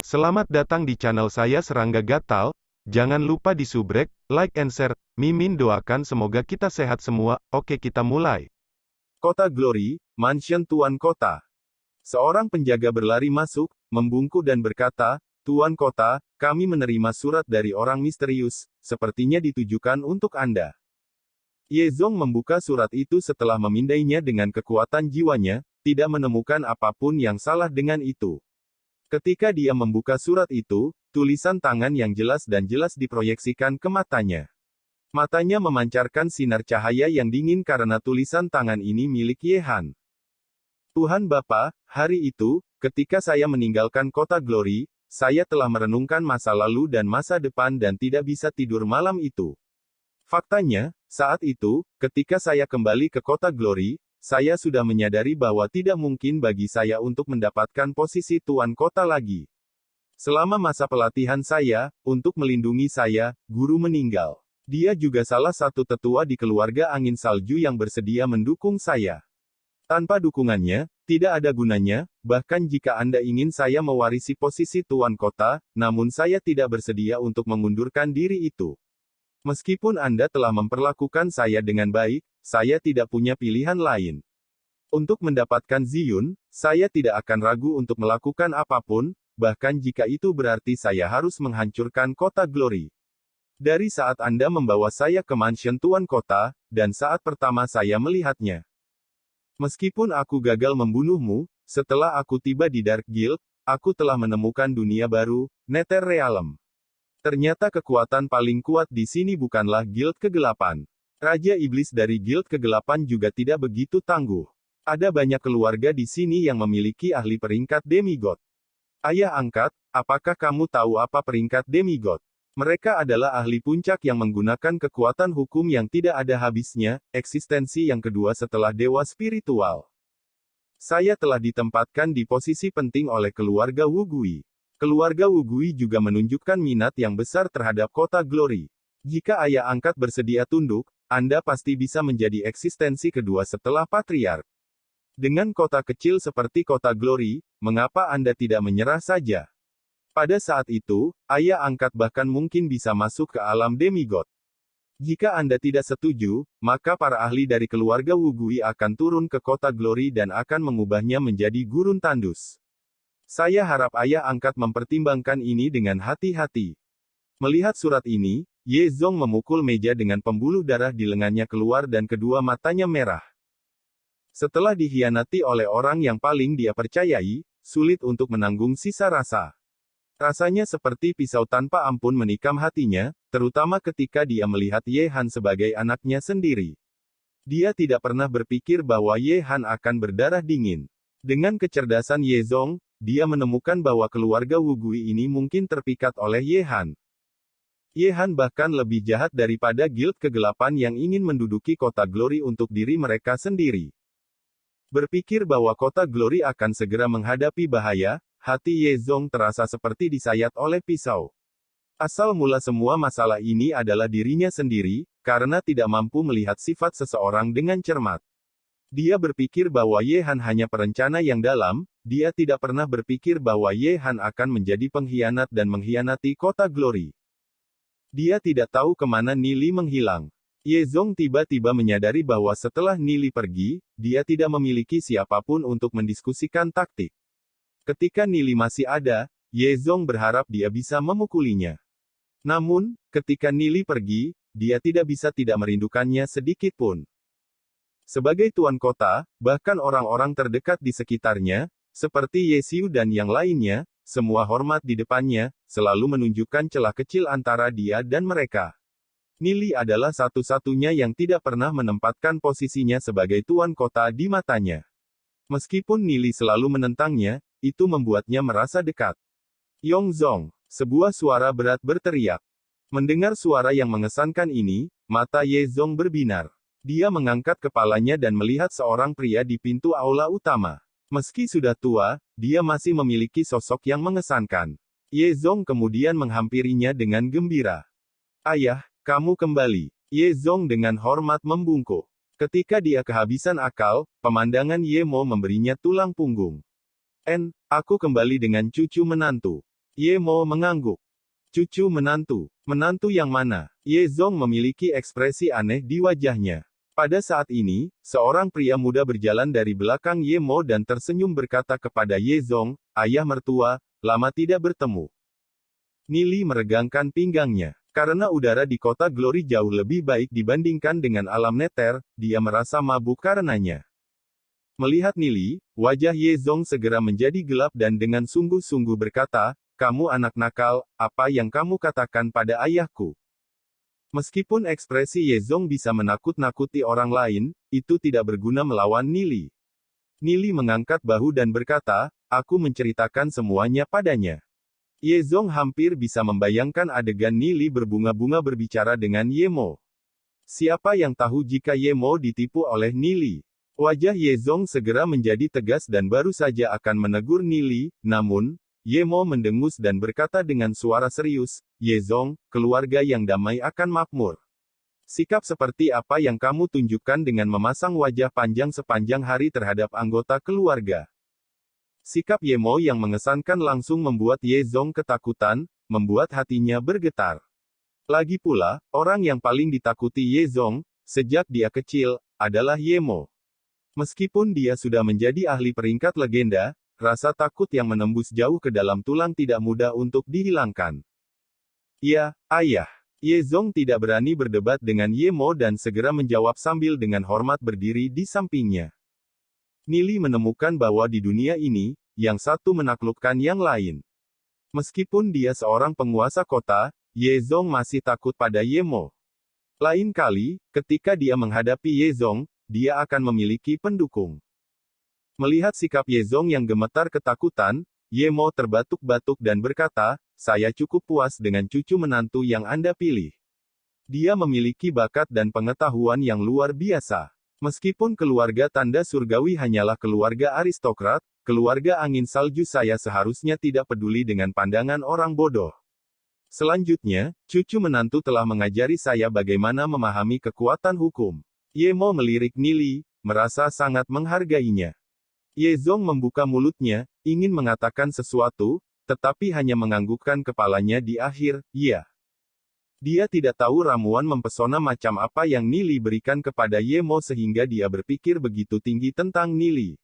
Selamat datang di channel saya Serangga Gatal. Jangan lupa di subrek, like and share. Mimin doakan semoga kita sehat semua. Oke, kita mulai. Kota Glory, Mansion Tuan Kota. Seorang penjaga berlari masuk, membungkuk dan berkata, "Tuan Kota, kami menerima surat dari orang misterius, sepertinya ditujukan untuk Anda." Ye Zong membuka surat itu setelah memindainya dengan kekuatan jiwanya, tidak menemukan apapun yang salah dengan itu. Ketika dia membuka surat itu, tulisan tangan yang jelas dan jelas diproyeksikan ke matanya. Matanya memancarkan sinar cahaya yang dingin karena tulisan tangan ini milik Ye Han. Tuhan Bapa, hari itu, ketika saya meninggalkan kota Glory, saya telah merenungkan masa lalu dan masa depan dan tidak bisa tidur malam itu. Faktanya, saat itu, ketika saya kembali ke kota Glory, saya sudah menyadari bahwa tidak mungkin bagi saya untuk mendapatkan posisi tuan kota lagi. Selama masa pelatihan saya, untuk melindungi saya, guru meninggal. Dia juga salah satu tetua di keluarga angin salju yang bersedia mendukung saya. Tanpa dukungannya, tidak ada gunanya, bahkan jika Anda ingin saya mewarisi posisi tuan kota, namun saya tidak bersedia untuk mengundurkan diri itu. Meskipun Anda telah memperlakukan saya dengan baik, saya tidak punya pilihan lain. Untuk mendapatkan Ziyun, saya tidak akan ragu untuk melakukan apapun, bahkan jika itu berarti saya harus menghancurkan kota Glory. Dari saat Anda membawa saya ke mansion Tuan Kota, dan saat pertama saya melihatnya. Meskipun aku gagal membunuhmu, setelah aku tiba di Dark Guild, aku telah menemukan dunia baru, Nether Realm. Ternyata kekuatan paling kuat di sini bukanlah Guild Kegelapan. Raja Iblis dari Guild Kegelapan juga tidak begitu tangguh. Ada banyak keluarga di sini yang memiliki ahli peringkat demigod. Ayah angkat, apakah kamu tahu apa peringkat demigod? Mereka adalah ahli puncak yang menggunakan kekuatan hukum yang tidak ada habisnya, eksistensi yang kedua setelah dewa spiritual. Saya telah ditempatkan di posisi penting oleh keluarga Wu Gui. Keluarga Wu Gui juga menunjukkan minat yang besar terhadap kota Glory. Jika ayah angkat bersedia tunduk, Anda pasti bisa menjadi eksistensi kedua setelah patriark. Dengan kota kecil seperti kota Glory, mengapa Anda tidak menyerah saja? Pada saat itu, ayah angkat bahkan mungkin bisa masuk ke alam demigod. Jika Anda tidak setuju, maka para ahli dari keluarga Wu Gui akan turun ke kota Glory dan akan mengubahnya menjadi gurun tandus. Saya harap ayah angkat mempertimbangkan ini dengan hati-hati. Melihat surat ini, Ye Zong memukul meja dengan pembuluh darah di lengannya keluar dan kedua matanya merah. Setelah dikhianati oleh orang yang paling dia percayai, sulit untuk menanggung sisa rasa. Rasanya seperti pisau tanpa ampun menikam hatinya, terutama ketika dia melihat Ye Han sebagai anaknya sendiri. Dia tidak pernah berpikir bahwa Ye Han akan berdarah dingin. Dengan kecerdasan Ye Zong, dia menemukan bahwa keluarga Wu Gui ini mungkin terpikat oleh Ye Han. Ye Han bahkan lebih jahat daripada Guild Kegelapan yang ingin menduduki kota Glory untuk diri mereka sendiri. Berpikir bahwa kota Glory akan segera menghadapi bahaya, hati Ye Zong terasa seperti disayat oleh pisau. Asal mula semua masalah ini adalah dirinya sendiri, karena tidak mampu melihat sifat seseorang dengan cermat. Dia berpikir bahwa Ye Han hanya perencana yang dalam, dia tidak pernah berpikir bahwa Ye Han akan menjadi pengkhianat dan mengkhianati kota Glory. Dia tidak tahu kemana Nili menghilang. Ye Zong tiba-tiba menyadari bahwa setelah Nili pergi, dia tidak memiliki siapapun untuk mendiskusikan taktik. Ketika Nili masih ada, Ye Zong berharap dia bisa memukulinya. Namun, ketika Nili pergi, dia tidak bisa tidak merindukannya sedikit pun. Sebagai tuan kota, bahkan orang-orang terdekat di sekitarnya, seperti Ye Xiu dan yang lainnya, semua hormat di depannya, selalu menunjukkan celah kecil antara dia dan mereka. Nili adalah satu-satunya yang tidak pernah menempatkan posisinya sebagai tuan kota di matanya. Meskipun Nili selalu menentangnya, itu membuatnya merasa dekat. Yong Zong, sebuah suara berat berteriak. Mendengar suara yang mengesankan ini, mata Ye Zong berbinar. Dia mengangkat kepalanya dan melihat seorang pria di pintu aula utama. Meski sudah tua, dia masih memiliki sosok yang mengesankan. Ye Zong kemudian menghampirinya dengan gembira. "Ayah, kamu kembali." Ye Zong dengan hormat membungkuk. Ketika dia kehabisan akal, pemandangan Ye Mo memberinya tulang punggung. Aku kembali dengan cucu menantu. Ye Mo mengangguk. Cucu menantu. Menantu yang mana? Ye Zong memiliki ekspresi aneh di wajahnya. Pada saat ini, seorang pria muda berjalan dari belakang Ye Mo dan tersenyum berkata kepada Ye Zong, "Ayah mertua, lama tidak bertemu." Nili meregangkan pinggangnya. Karena udara di kota Glory jauh lebih baik dibandingkan dengan alam neter, dia merasa mabuk karenanya. Melihat Nili, wajah Ye Zong segera menjadi gelap dan dengan sungguh-sungguh berkata, "Kamu anak nakal, apa yang kamu katakan pada ayahku?" Meskipun ekspresi Ye Zong bisa menakut-nakuti orang lain, itu tidak berguna melawan Nili. Nili mengangkat bahu dan berkata, "Aku menceritakan semuanya padanya." Ye Zong hampir bisa membayangkan adegan Nili berbunga-bunga berbicara dengan Ye Mo. Siapa yang tahu jika Ye Mo ditipu oleh Nili? Wajah Ye Zong segera menjadi tegas dan baru saja akan menegur Nili, namun, Ye Mo mendengus dan berkata dengan suara serius, "Ye Zong, keluarga yang damai akan makmur. Sikap seperti apa yang kamu tunjukkan dengan memasang wajah panjang sepanjang hari terhadap anggota keluarga?" Sikap Ye Mo yang mengesankan langsung membuat Ye Zong ketakutan, membuat hatinya bergetar. Lagi pula, orang yang paling ditakuti Ye Zong, sejak dia kecil, adalah Ye Mo. Meskipun dia sudah menjadi ahli peringkat legenda, rasa takut yang menembus jauh ke dalam tulang tidak mudah untuk dihilangkan. "Ya, ayah." Ye Zong tidak berani berdebat dengan Ye Mo dan segera menjawab sambil dengan hormat berdiri di sampingnya. Nili menemukan bahwa di dunia ini, yang satu menaklukkan yang lain. Meskipun dia seorang penguasa kota, Ye Zong masih takut pada Ye Mo. Lain kali, ketika dia menghadapi Ye Zong, dia akan memiliki pendukung. Melihat sikap Ye Zong yang gemetar ketakutan, Ye Mo terbatuk-batuk dan berkata, "Saya cukup puas dengan cucu menantu yang Anda pilih. Dia memiliki bakat dan pengetahuan yang luar biasa. Meskipun keluarga tanda surgawi hanyalah keluarga aristokrat, keluarga angin salju saya seharusnya tidak peduli dengan pandangan orang bodoh. Selanjutnya, cucu menantu telah mengajari saya bagaimana memahami kekuatan hukum." Ye Mo melirik Nili, merasa sangat menghargainya. Ye Zong membuka mulutnya, ingin mengatakan sesuatu, tetapi hanya menganggukkan kepalanya di akhir, "Iya." Dia tidak tahu ramuan mempesona macam apa yang Nili berikan kepada Ye Mo sehingga dia berpikir begitu tinggi tentang Nili.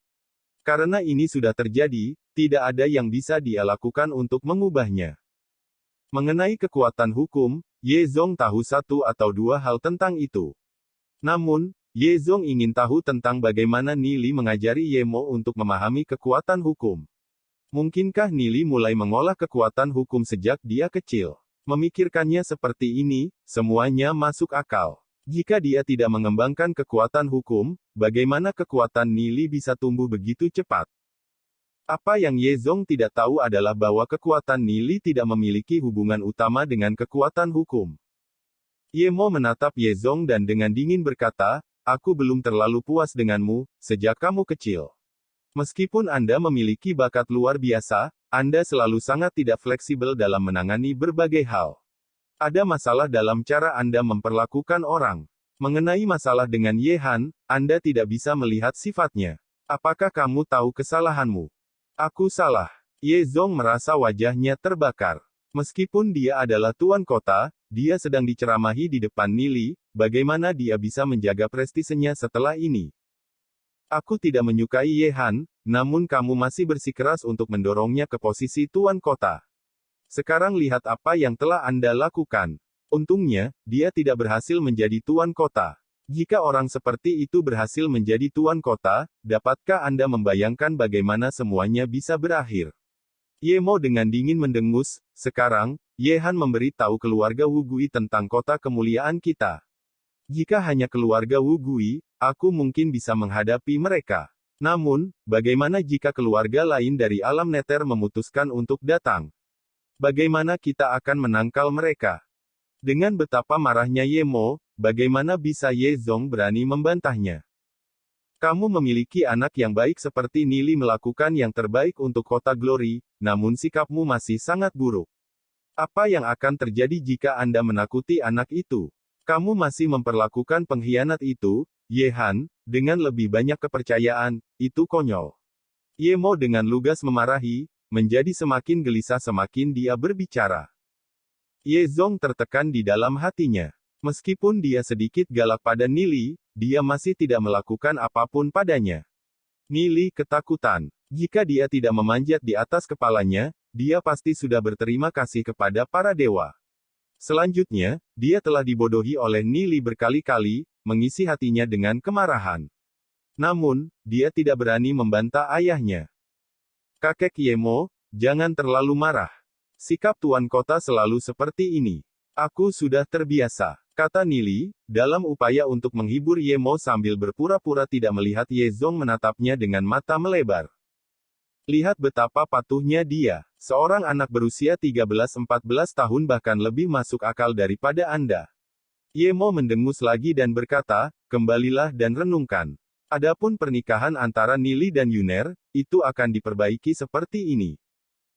Karena ini sudah terjadi, tidak ada yang bisa dia lakukan untuk mengubahnya. Mengenai kekuatan hukum, Ye Zong tahu satu atau dua hal tentang itu. Namun, Ye Zong ingin tahu tentang bagaimana Nili mengajari Ye Mo untuk memahami kekuatan hukum. Mungkinkah Nili mulai mengolah kekuatan hukum sejak dia kecil? Memikirkannya seperti ini, semuanya masuk akal. Jika dia tidak mengembangkan kekuatan hukum, bagaimana kekuatan Nili bisa tumbuh begitu cepat? Apa yang Ye Zong tidak tahu adalah bahwa kekuatan Nili tidak memiliki hubungan utama dengan kekuatan hukum. Ye Mo menatap Ye Zong dan dengan dingin berkata, "Aku belum terlalu puas denganmu, sejak kamu kecil. Meskipun Anda memiliki bakat luar biasa, Anda selalu sangat tidak fleksibel dalam menangani berbagai hal. Ada masalah dalam cara Anda memperlakukan orang. Mengenai masalah dengan Ye Han, Anda tidak bisa melihat sifatnya. Apakah kamu tahu kesalahanmu?" "Aku salah." Ye Zong merasa wajahnya terbakar. Meskipun dia adalah tuan kota, dia sedang diceramahi di depan Nili, bagaimana dia bisa menjaga prestisenya setelah ini? "Aku tidak menyukai Ye Han, namun kamu masih bersikeras untuk mendorongnya ke posisi tuan kota. Sekarang lihat apa yang telah Anda lakukan. Untungnya, dia tidak berhasil menjadi tuan kota. Jika orang seperti itu berhasil menjadi tuan kota, dapatkah Anda membayangkan bagaimana semuanya bisa berakhir?" Ye Mo dengan dingin mendengus, "Sekarang, Ye Han memberi tahu keluarga Wu Gui tentang kota kemuliaan kita. Jika hanya keluarga Wu Gui, aku mungkin bisa menghadapi mereka. Namun, bagaimana jika keluarga lain dari alam neter memutuskan untuk datang? Bagaimana kita akan menangkal mereka?" Dengan betapa marahnya Ye Mo, bagaimana bisa Ye Zong berani membantahnya? "Kamu memiliki anak yang baik seperti Nili melakukan yang terbaik untuk kota Glory, namun sikapmu masih sangat buruk. Apa yang akan terjadi jika Anda menakuti anak itu? Kamu masih memperlakukan pengkhianat itu, Ye Han, dengan lebih banyak kepercayaan, itu konyol." Ye Mo dengan lugas memarahi, menjadi semakin gelisah semakin dia berbicara. Ye Zong tertekan di dalam hatinya. Meskipun dia sedikit galak pada Nili, dia masih tidak melakukan apapun padanya. Nili ketakutan. Jika dia tidak memanjat di atas kepalanya, dia pasti sudah berterima kasih kepada para dewa. Selanjutnya, dia telah dibodohi oleh Nili berkali-kali, mengisi hatinya dengan kemarahan. Namun, dia tidak berani membantah ayahnya. Kakek Yemo, jangan terlalu marah. Sikap tuan kota selalu seperti ini. Aku sudah terbiasa, kata Nili, dalam upaya untuk menghibur Yemo sambil berpura-pura tidak melihat Ye Zong menatapnya dengan mata melebar. Lihat betapa patuhnya dia. Seorang anak berusia 13-14 tahun bahkan lebih masuk akal daripada Anda. Yemo mendengus lagi dan berkata, kembalilah dan renungkan. Adapun pernikahan antara Nili dan Yuner, itu akan diperbaiki seperti ini.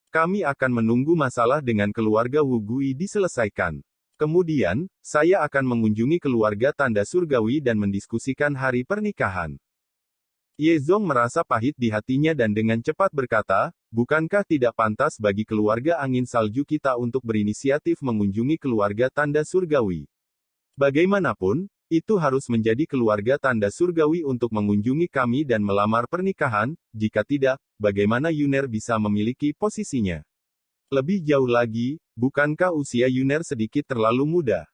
Kami akan menunggu masalah dengan keluarga Wu Gui diselesaikan. Kemudian, saya akan mengunjungi keluarga Tanda Surgawi dan mendiskusikan hari pernikahan. Ye Zong merasa pahit di hatinya dan dengan cepat berkata, bukankah tidak pantas bagi keluarga angin salju kita untuk berinisiatif mengunjungi keluarga Tanda Surgawi? Bagaimanapun, itu harus menjadi keluarga Tanda Surgawi untuk mengunjungi kami dan melamar pernikahan, jika tidak, bagaimana Yuner bisa memiliki posisinya? Lebih jauh lagi, bukankah usia Yuner sedikit terlalu muda?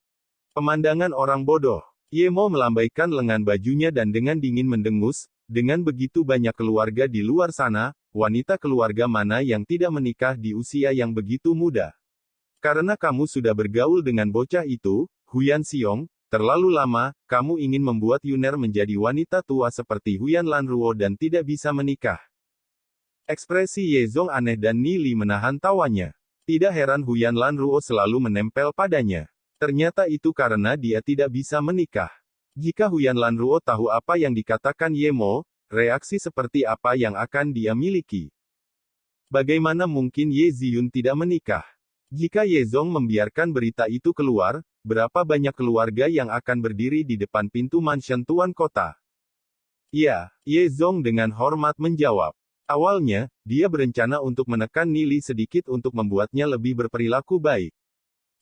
Pemandangan orang bodoh. Yemo melambaikan lengan bajunya dan dengan dingin mendengus, dengan begitu banyak keluarga di luar sana, wanita keluarga mana yang tidak menikah di usia yang begitu muda? Karena kamu sudah bergaul dengan bocah itu, Huyan Xiong, terlalu lama, kamu ingin membuat Yuner menjadi wanita tua seperti Huyan Lanruo dan tidak bisa menikah. Ekspresi Ye Zong aneh dan Nili menahan tawanya. Tidak heran Huyan Lanruo selalu menempel padanya. Ternyata itu karena dia tidak bisa menikah. Jika Huyan Lanruo tahu apa yang dikatakan Yemo, reaksi seperti apa yang akan dia miliki? Bagaimana mungkin Ye Ziyun tidak menikah? Jika Ye Zong membiarkan berita itu keluar, berapa banyak keluarga yang akan berdiri di depan pintu mansion tuan kota? Ya, Ye Zong dengan hormat menjawab. Awalnya, dia berencana untuk menekan Nili sedikit untuk membuatnya lebih berperilaku baik.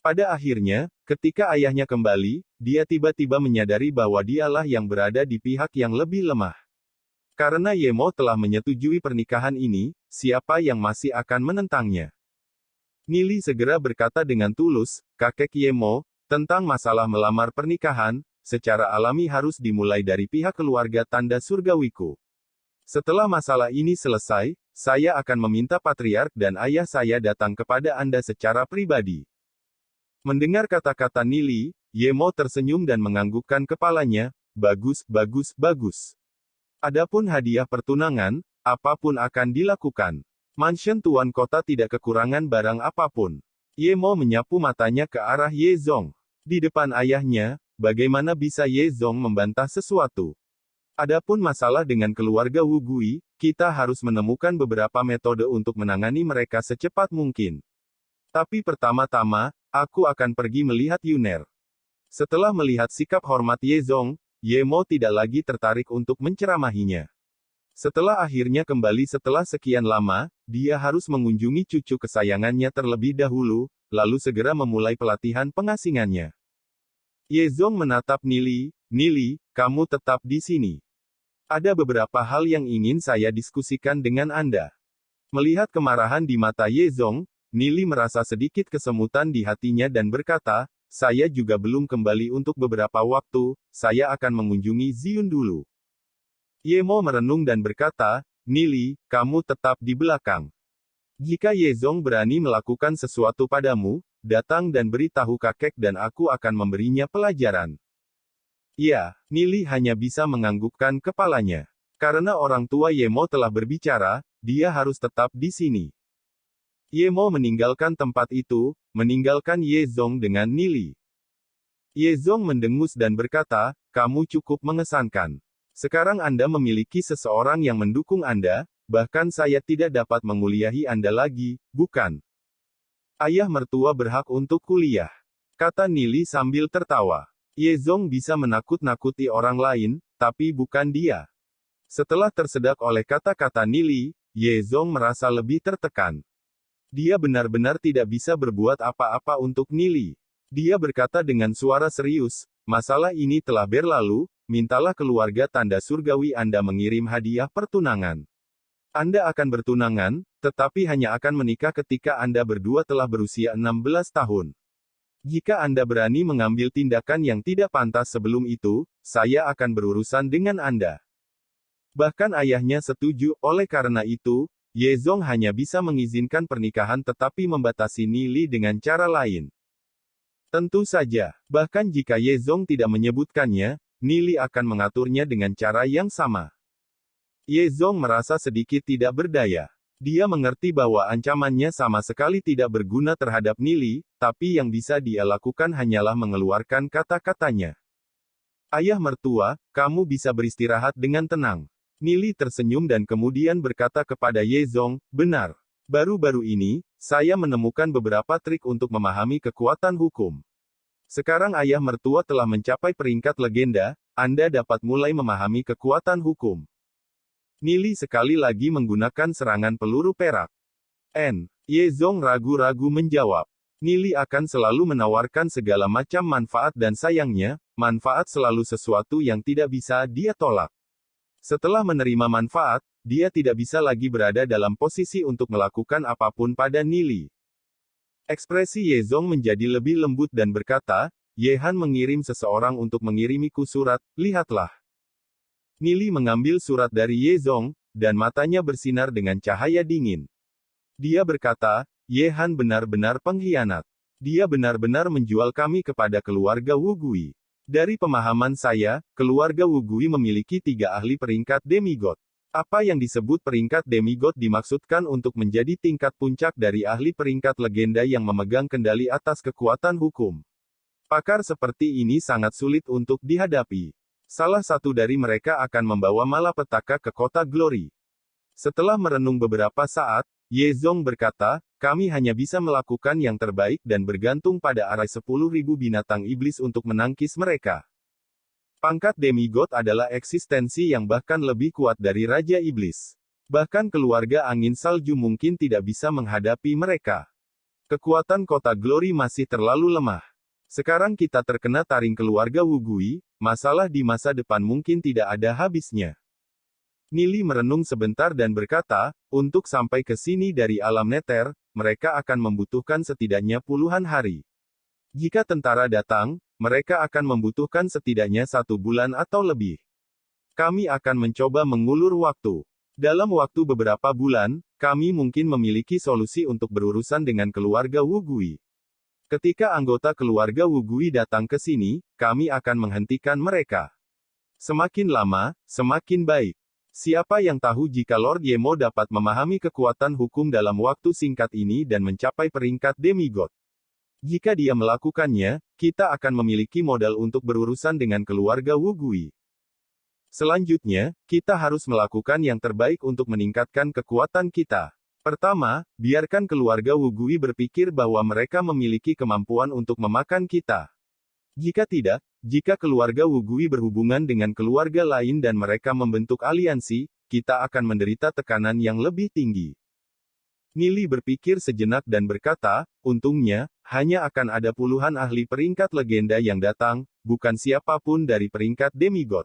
Pada akhirnya, ketika ayahnya kembali, dia tiba-tiba menyadari bahwa dialah yang berada di pihak yang lebih lemah. Karena Yemo telah menyetujui pernikahan ini, siapa yang masih akan menentangnya? Nili segera berkata dengan tulus, kakek Yemo, tentang masalah melamar pernikahan, secara alami harus dimulai dari pihak keluarga Tanda Surgawiku. Setelah masalah ini selesai, saya akan meminta patriark dan ayah saya datang kepada Anda secara pribadi. Mendengar kata-kata Nili, Yemo tersenyum dan menganggukkan kepalanya, bagus, bagus, bagus. Adapun hadiah pertunangan, apapun akan dilakukan. Mansion tuan kota tidak kekurangan barang apapun. Yemo menyapu matanya ke arah Ye Zong. Di depan ayahnya, bagaimana bisa Ye Zong membantah sesuatu? Adapun masalah dengan keluarga Wu Gui, kita harus menemukan beberapa metode untuk menangani mereka secepat mungkin. Tapi pertama-tama, aku akan pergi melihat Yuner. Setelah melihat sikap hormat Ye Zong, Yemo tidak lagi tertarik untuk menceramahinya. Setelah akhirnya kembali setelah sekian lama, dia harus mengunjungi cucu kesayangannya terlebih dahulu, lalu segera memulai pelatihan pengasingannya. Ye Zong menatap Nili, Nili, kamu tetap di sini. Ada beberapa hal yang ingin saya diskusikan dengan Anda. Melihat kemarahan di mata Ye Zong, Nili merasa sedikit kesemutan di hatinya dan berkata, saya juga belum kembali untuk beberapa waktu, saya akan mengunjungi Ziyun dulu. Yemo merenung dan berkata, Nili, kamu tetap di belakang. Jika Ye Zong berani melakukan sesuatu padamu, datang dan beritahu kakek dan aku akan memberinya pelajaran. Ya, Nili hanya bisa menganggukkan kepalanya. Karena orang tua Yemo telah berbicara, dia harus tetap di sini. Yemo meninggalkan tempat itu, meninggalkan Ye Zong dengan Nili. Ye Zong mendengus dan berkata, kamu cukup mengesankan. Sekarang Anda memiliki seseorang yang mendukung Anda, bahkan saya tidak dapat menguliahi Anda lagi, bukan? Ayah mertua berhak untuk kuliah, kata Nili sambil tertawa. Ye Zong bisa menakut-nakuti orang lain, tapi bukan dia. Setelah tersedak oleh kata-kata Nili, Ye Zong merasa lebih tertekan. Dia benar-benar tidak bisa berbuat apa-apa untuk Nili. Dia berkata dengan suara serius, masalah ini telah berlalu, mintalah keluarga tanda surgawi Anda mengirim hadiah pertunangan. Anda akan bertunangan, tetapi hanya akan menikah ketika Anda berdua telah berusia 16 tahun. Jika Anda berani mengambil tindakan yang tidak pantas sebelum itu, saya akan berurusan dengan Anda. Bahkan ayahnya setuju, oleh karena itu, Yezong hanya bisa mengizinkan pernikahan tetapi membatasi Nili dengan cara lain. Tentu saja, bahkan jika Yezong tidak menyebutkannya, Nili akan mengaturnya dengan cara yang sama. Yezong merasa sedikit tidak berdaya. Dia mengerti bahwa ancamannya sama sekali tidak berguna terhadap Nili, tapi yang bisa dia lakukan hanyalah mengeluarkan kata-katanya. Ayah mertua, kamu bisa beristirahat dengan tenang. Nili tersenyum dan kemudian berkata kepada Yezong, benar. Baru-baru ini, saya menemukan beberapa trik untuk memahami kekuatan hukum. Sekarang ayah mertua telah mencapai peringkat legenda, Anda dapat mulai memahami kekuatan hukum. Nili sekali lagi menggunakan serangan peluru perak. Yezong ragu-ragu menjawab. Nili akan selalu menawarkan segala macam manfaat dan sayangnya, manfaat selalu sesuatu yang tidak bisa dia tolak. Setelah menerima manfaat, dia tidak bisa lagi berada dalam posisi untuk melakukan apapun pada Nili. Ekspresi Yezong menjadi lebih lembut dan berkata, Yehan mengirim seseorang untuk mengirimiku surat, lihatlah. Nili mengambil surat dari Yezong, dan matanya bersinar dengan cahaya dingin. Dia berkata, Yehan benar-benar pengkhianat. Dia benar-benar menjual kami kepada keluarga Wu Gui. Dari pemahaman saya, keluarga Wu Gui memiliki 3 ahli peringkat demigod. Apa yang disebut peringkat demigod dimaksudkan untuk menjadi tingkat puncak dari ahli peringkat legenda yang memegang kendali atas kekuatan hukum. Pakar seperti ini sangat sulit untuk dihadapi. Salah satu dari mereka akan membawa malapetaka ke kota Glory. Setelah merenung beberapa saat, Yezong berkata, kami hanya bisa melakukan yang terbaik dan bergantung pada arai 10.000 binatang iblis untuk menangkis mereka. Pangkat demigod adalah eksistensi yang bahkan lebih kuat dari Raja Iblis. Bahkan keluarga angin salju mungkin tidak bisa menghadapi mereka. Kekuatan kota Glory masih terlalu lemah. Sekarang kita terkena taring keluarga Wu Gui, masalah di masa depan mungkin tidak ada habisnya. Nili merenung sebentar dan berkata, untuk sampai ke sini dari alam neter, mereka akan membutuhkan setidaknya puluhan hari. Jika tentara datang, mereka akan membutuhkan setidaknya 1 bulan atau lebih. Kami akan mencoba mengulur waktu. Dalam waktu beberapa bulan, kami mungkin memiliki solusi untuk berurusan dengan keluarga Wu Gui. Ketika anggota keluarga Wu Gui datang ke sini, kami akan menghentikan mereka. Semakin lama, semakin baik. Siapa yang tahu jika Lord Yemo dapat memahami kekuatan hukum dalam waktu singkat ini dan mencapai peringkat demigod. Jika dia melakukannya, kita akan memiliki modal untuk berurusan dengan keluarga Wu Gui. Selanjutnya, kita harus melakukan yang terbaik untuk meningkatkan kekuatan kita. Pertama, biarkan keluarga Wu Gui berpikir bahwa mereka memiliki kemampuan untuk memakan kita. Jika tidak, jika keluarga Wu Gui berhubungan dengan keluarga lain dan mereka membentuk aliansi, kita akan menderita tekanan yang lebih tinggi. Nili berpikir sejenak dan berkata, untungnya, hanya akan ada puluhan ahli peringkat legenda yang datang, bukan siapapun dari peringkat demigod.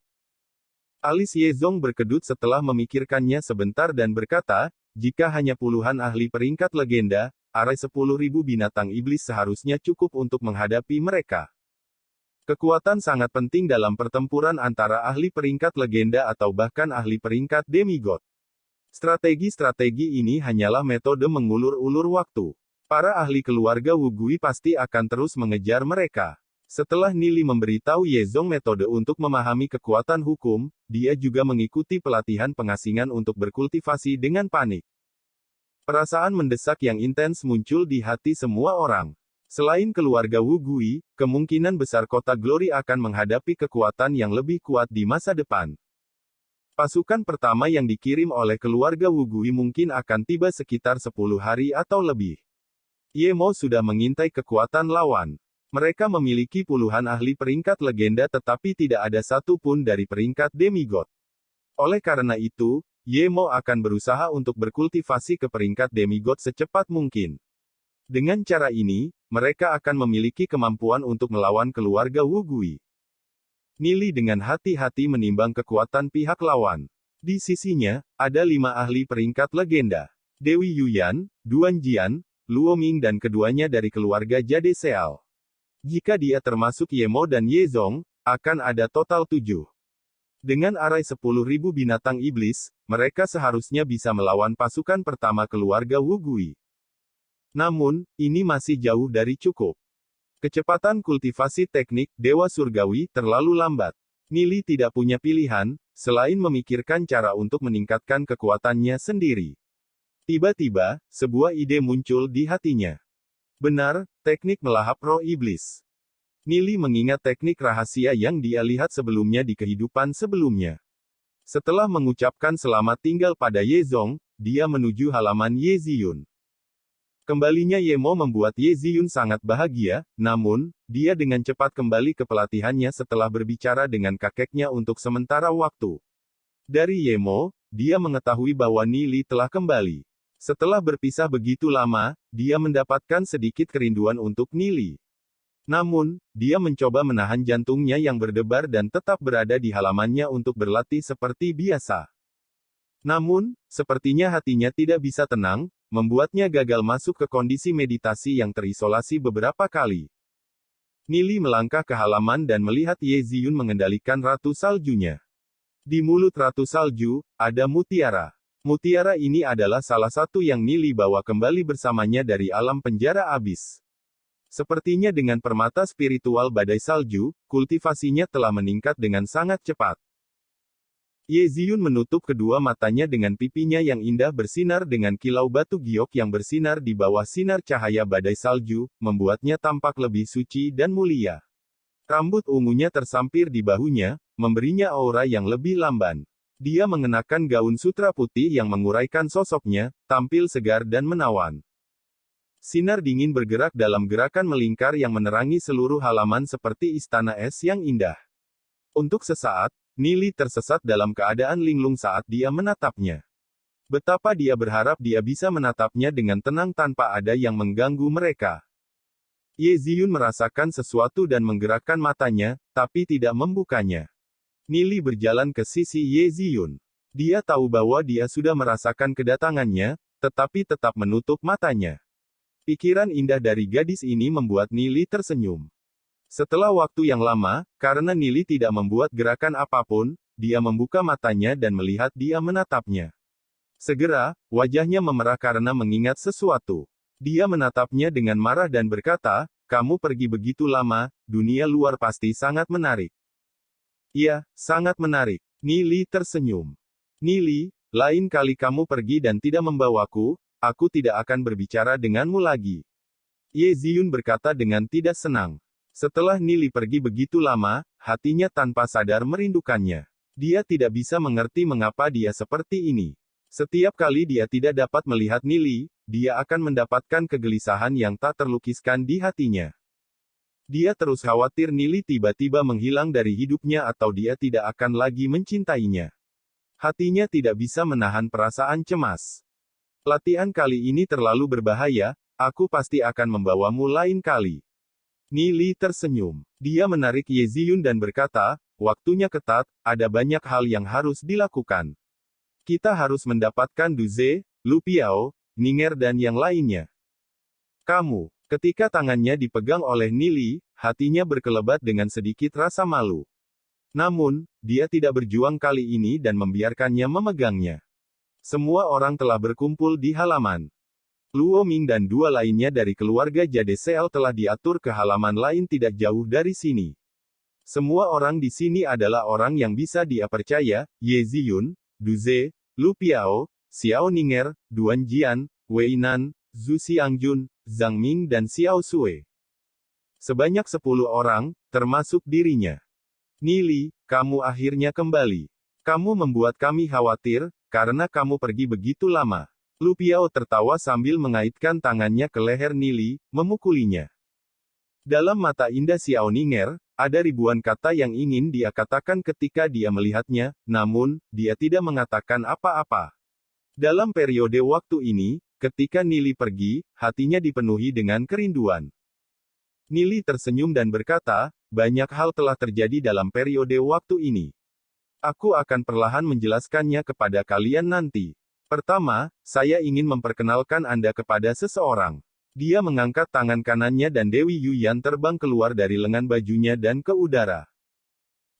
Alis Yezong berkedut setelah memikirkannya sebentar dan berkata, jika hanya puluhan ahli peringkat legenda, arai 10.000 binatang iblis seharusnya cukup untuk menghadapi mereka. Kekuatan sangat penting dalam pertempuran antara ahli peringkat legenda atau bahkan ahli peringkat demigod. Strategi-strategi ini hanyalah metode mengulur-ulur waktu. Para ahli keluarga Wu Gui pasti akan terus mengejar mereka. Setelah Nili memberitahu Yezong metode untuk memahami kekuatan hukum, dia juga mengikuti pelatihan pengasingan untuk berkultivasi dengan panik. Perasaan mendesak yang intens muncul di hati semua orang. Selain keluarga Wu Gui, kemungkinan besar kota Glory akan menghadapi kekuatan yang lebih kuat di masa depan. Pasukan pertama yang dikirim oleh keluarga Wu Gui mungkin akan tiba sekitar 10 hari atau lebih. Yemo sudah mengintai kekuatan lawan. Mereka memiliki puluhan ahli peringkat legenda tetapi tidak ada satu pun dari peringkat demigod. Oleh karena itu, Ye Mo akan berusaha untuk berkultivasi ke peringkat demigod secepat mungkin. Dengan cara ini, mereka akan memiliki kemampuan untuk melawan keluarga Wu Gui. Nili dengan hati-hati menimbang kekuatan pihak lawan. Di sisinya, ada 5 ahli peringkat legenda. Dewi Yuyan, Duan Jian, Luo Ming dan keduanya dari keluarga Jade Seal. Jika dia termasuk Ye Mo dan Ye Zong, akan ada total 7. Dengan arai 10.000 binatang iblis, mereka seharusnya bisa melawan pasukan pertama keluarga Wu Gui. Namun, ini masih jauh dari cukup. Kecepatan kultivasi teknik Dewa Surgawi terlalu lambat. Nili tidak punya pilihan, selain memikirkan cara untuk meningkatkan kekuatannya sendiri. Tiba-tiba, sebuah ide muncul di hatinya. Benar, teknik melahap roh iblis. Nili mengingat teknik rahasia yang dia lihat sebelumnya di kehidupan sebelumnya. Setelah mengucapkan selamat tinggal pada Ye Zong, dia menuju halaman Ye Ziyun. Kembalinya Ye Mo membuat Ye Ziyun sangat bahagia, namun, dia dengan cepat kembali ke pelatihannya setelah berbicara dengan kakeknya untuk sementara waktu. Dari Ye Mo, dia mengetahui bahwa Nili telah kembali. Setelah berpisah begitu lama, dia mendapatkan sedikit kerinduan untuk Nili. Namun, dia mencoba menahan jantungnya yang berdebar dan tetap berada di halamannya untuk berlatih seperti biasa. Namun, sepertinya hatinya tidak bisa tenang, membuatnya gagal masuk ke kondisi meditasi yang terisolasi beberapa kali. Nili melangkah ke halaman dan melihat Ye Ziyun mengendalikan Ratu Saljunya. Di mulut Ratu Salju, ada mutiara. Mutiara ini adalah salah satu yang Nili bawa kembali bersamanya dari alam penjara abis. Sepertinya dengan permata spiritual badai salju, kultivasinya telah meningkat dengan sangat cepat. Ye Ziyun menutup kedua matanya dengan pipinya yang indah bersinar dengan kilau batu giok yang bersinar di bawah sinar cahaya badai salju, membuatnya tampak lebih suci dan mulia. Rambut ungunya tersampir di bahunya, memberinya aura yang lebih lamban. Dia mengenakan gaun sutra putih yang menguraikan sosoknya, tampil segar dan menawan. Sinar dingin bergerak dalam gerakan melingkar yang menerangi seluruh halaman seperti istana es yang indah. Untuk sesaat, Nili tersesat dalam keadaan linglung saat dia menatapnya. Betapa dia berharap dia bisa menatapnya dengan tenang tanpa ada yang mengganggu mereka. Ye Ziyun merasakan sesuatu dan menggerakkan matanya, tapi tidak membukanya. Nili berjalan ke sisi Ye Ziyun. Dia tahu bahwa dia sudah merasakan kedatangannya, tetapi tetap menutup matanya. Pikiran indah dari gadis ini membuat Nili tersenyum. Setelah waktu yang lama, karena Nili tidak membuat gerakan apapun, dia membuka matanya dan melihat dia menatapnya. Segera, wajahnya memerah karena mengingat sesuatu. Dia menatapnya dengan marah dan berkata, "Kamu pergi begitu lama, dunia luar pasti sangat menarik." "Iya, sangat menarik." Nili tersenyum. "Nili, lain kali kamu pergi dan tidak membawaku, aku tidak akan berbicara denganmu lagi." Ye Ziyun berkata dengan tidak senang. Setelah Nili pergi begitu lama, hatinya tanpa sadar merindukannya. Dia tidak bisa mengerti mengapa dia seperti ini. Setiap kali dia tidak dapat melihat Nili, dia akan mendapatkan kegelisahan yang tak terlukiskan di hatinya. Dia terus khawatir Nili tiba-tiba menghilang dari hidupnya atau dia tidak akan lagi mencintainya. Hatinya tidak bisa menahan perasaan cemas. "Latihan kali ini terlalu berbahaya, aku pasti akan membawamu lain kali." Nili tersenyum. Dia menarik Ye Ziyun dan berkata, "Waktunya ketat, ada banyak hal yang harus dilakukan. Kita harus mendapatkan Duze, Lu Piao, Ninger dan yang lainnya." "Kamu." Ketika tangannya dipegang oleh Nili, hatinya berkelebat dengan sedikit rasa malu. Namun, dia tidak berjuang kali ini dan membiarkannya memegangnya. Semua orang telah berkumpul di halaman. Luo Ming dan dua lainnya dari keluarga Jade Seal telah diatur ke halaman lain tidak jauh dari sini. Semua orang di sini adalah orang yang bisa dia percaya, Ye Ziyun, Duze, Lu Piao, Xiao Ninger, Duan Jian, Wei Nan, Zhu Xiangjun, Zhang Ming dan Xiao Sui. Sebanyak 10 orang, termasuk dirinya. "Nili, kamu akhirnya kembali. Kamu membuat kami khawatir, karena kamu pergi begitu lama." Lu Piao tertawa sambil mengaitkan tangannya ke leher Nili, memukulinya. Dalam mata indah Xiao Ninger, Ada ribuan kata yang ingin dia katakan ketika dia melihatnya, namun, dia tidak mengatakan apa-apa. Dalam periode waktu ini, ketika Nili pergi, hatinya dipenuhi dengan kerinduan. Nili tersenyum dan berkata, banyak hal telah terjadi dalam periode waktu ini. Aku akan perlahan menjelaskannya kepada kalian nanti. Pertama, saya ingin memperkenalkan Anda kepada seseorang. Dia mengangkat tangan kanannya dan Dewi Yuyan terbang keluar dari lengan bajunya dan ke udara.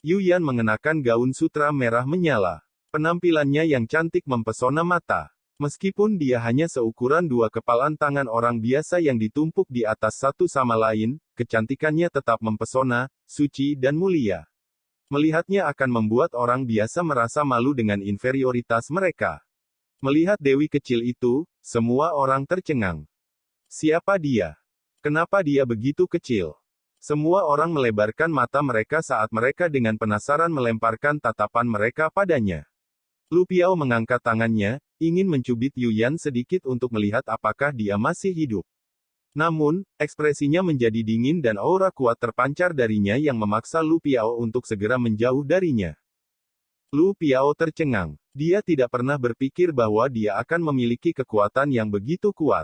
Yuyan mengenakan gaun sutra merah menyala. Penampilannya yang cantik mempesona mata. Meskipun dia hanya seukuran dua kepalan tangan orang biasa yang ditumpuk di atas satu sama lain, kecantikannya tetap mempesona, suci dan mulia. Melihatnya akan membuat orang biasa merasa malu dengan inferioritas mereka. Melihat Dewi kecil itu, semua orang tercengang. Siapa dia? Kenapa dia begitu kecil? Semua orang melebarkan mata mereka saat mereka dengan penasaran melemparkan tatapan mereka padanya. Lu Piao mengangkat tangannya, ingin mencubit Yuyan sedikit untuk melihat apakah dia masih hidup. Namun, ekspresinya menjadi dingin dan aura kuat terpancar darinya yang memaksa Lu Piao untuk segera menjauh darinya. Lu Piao tercengang. Dia tidak pernah berpikir bahwa dia akan memiliki kekuatan yang begitu kuat.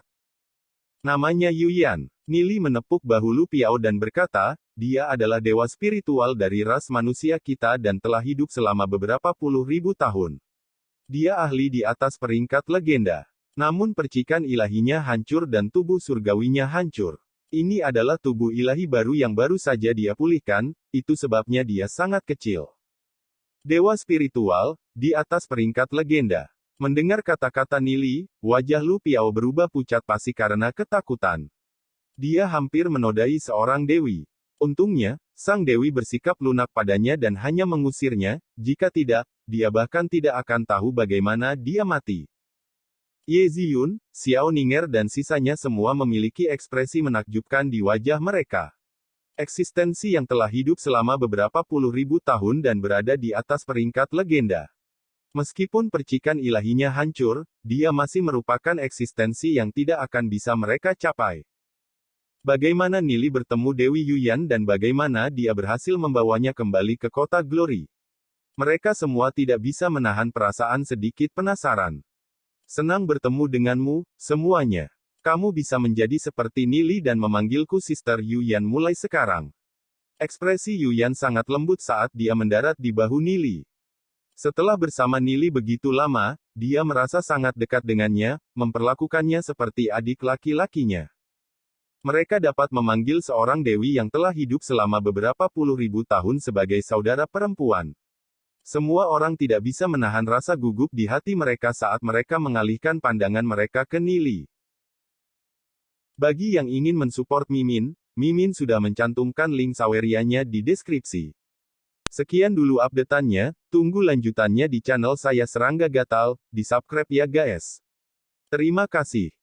Namanya Yuyan. Nili menepuk bahu Lu Piao dan berkata, dia adalah dewa spiritual dari ras manusia kita dan telah hidup selama beberapa puluh ribu tahun. Dia ahli di atas peringkat legenda. Namun percikan ilahinya hancur dan tubuh surgawinya hancur. Ini adalah tubuh ilahi baru yang baru saja dia pulihkan, itu sebabnya dia sangat kecil. Dewa spiritual, di atas peringkat legenda. Mendengar kata-kata Nili, wajah Lu Piao berubah pucat pasi karena ketakutan. Dia hampir menodai seorang dewi. Untungnya, sang dewi bersikap lunak padanya dan hanya mengusirnya, jika tidak, dia bahkan tidak akan tahu bagaimana dia mati. Ye Ziyun, Xiao Ninger dan sisanya semua memiliki ekspresi menakjubkan di wajah mereka. Eksistensi yang telah hidup selama beberapa puluh ribu tahun dan berada di atas peringkat legenda. Meskipun percikan ilahinya hancur, dia masih merupakan eksistensi yang tidak akan bisa mereka capai. Bagaimana Nili bertemu Dewi Yuyan dan bagaimana dia berhasil membawanya kembali ke kota Glory. Mereka semua tidak bisa menahan perasaan sedikit penasaran. Senang bertemu denganmu, semuanya. Kamu bisa menjadi seperti Nili dan memanggilku Sister Yuyan mulai sekarang. Ekspresi Yuyan sangat lembut saat dia mendarat di bahu Nili. Setelah bersama Nili begitu lama, dia merasa sangat dekat dengannya, memperlakukannya seperti adik laki-lakinya. Mereka dapat memanggil seorang dewi yang telah hidup selama beberapa puluh ribu tahun sebagai saudara perempuan. Semua orang tidak bisa menahan rasa gugup di hati mereka saat mereka mengalihkan pandangan mereka ke Nili. Bagi yang ingin mensupport Mimin, Mimin sudah mencantumkan link sawerianya di deskripsi. Sekian dulu update-annya, tunggu lanjutannya di channel saya Serangga Gatal, di subscribe ya guys. Terima kasih.